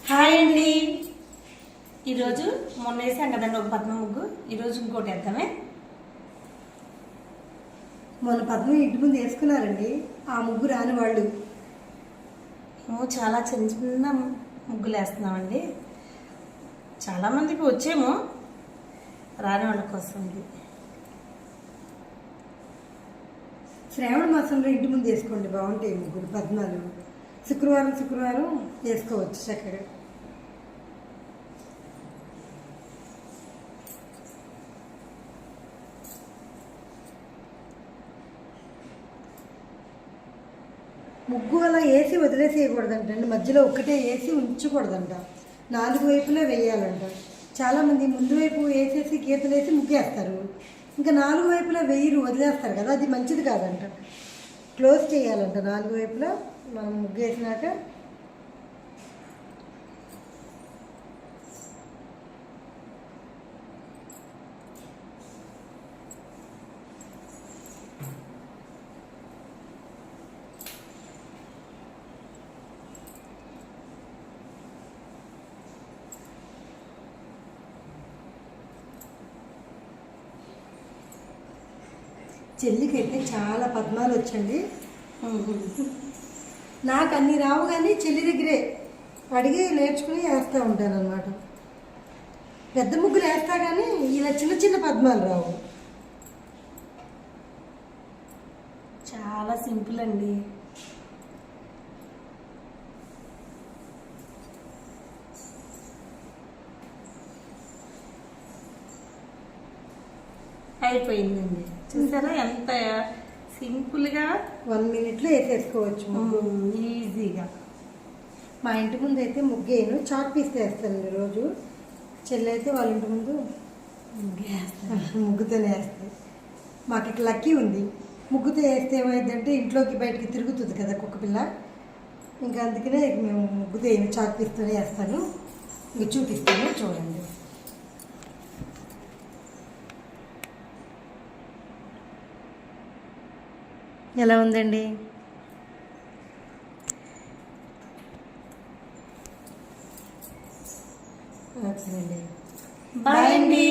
Hi అండి. ఈరోజు మొన్న వేసాం కదండి ఒక పద్మ ముగ్గు, ఈరోజు ఇంకోటి వేద్దామే. మొన్న పద్మ ఇంటి ముందు వేసుకున్నారండి ఆ ముగ్గు రాని వాళ్ళు. మేము చాలా చిన్న చిన్న ముగ్గులు వేస్తున్నామండి. చాలామందికి వచ్చేమో, రాని వాళ్ళ కోసం ఇది. శ్రావణ మాసంలో ఇంటి ముందు వేసుకోండి, బాగుంటాయి ముగ్గులు పద్మాలు. శుక్రవారం శుక్రవారం వేసుకోవచ్చు చక్కగా. ముగ్గు అలా వేసి వదిలేసేయకూడదంటండి, మధ్యలో ఒక్కటే వేసి ఉంచకూడదంట, 4 వైపులా వేయాలంట. చాలామంది ముందు వైపు వేసేసి గీతలు వేసి ముగ్గేస్తారు, ఇంకా 4 వైపులా వేయరు, వదిలేస్తారు కదా, అది మంచిది కాదంట. క్లోజ్ చేయాలంట 4 వైపులా మనం ముగ్గు వేసినాక. చెల్లికైతే చాలా పద్మాలు వచ్చండి. నాకు అన్ని రావు, కానీ చెల్లి దగ్గరే అడిగి నేర్చుకుని వేస్తూ ఉంటాను అనమాట. పెద్ద ముగ్గులు వేస్తా కానీ ఇలా చిన్న చిన్న పద్మాలు రావు. చాలా సింపుల్ అండి. అయిపోయిందండి, చూసారా ఎంత సింపుల్గా 1 మినిట్లో వేసేసుకోవచ్చు ముగ్గు ఈజీగా. మా ఇంటి ముందు అయితే ముగ్గేను, చాక్ పీస్ వేస్తానండి రోజు. చెల్లి అయితే వాళ్ళ ఇంటి ముందు ముగ్గుతోనే వేస్తుంది. మాకు ఇక్కడ లక్కీ ఉంది, ముగ్గుతో వేస్తే ఏమైందంటే ఇంట్లోకి బయటకి తిరుగుతుంది కదా కుక్కపిల్ల, ఇంకా అందుకనే మేము ముగ్గుతో వేయను, చాక్ పీస్తోనే వేస్తాను. ఇంక చూపిస్తాను చూడండి. ఎలా ఉందండి? ఓకేనండి, బాయ్ అండి.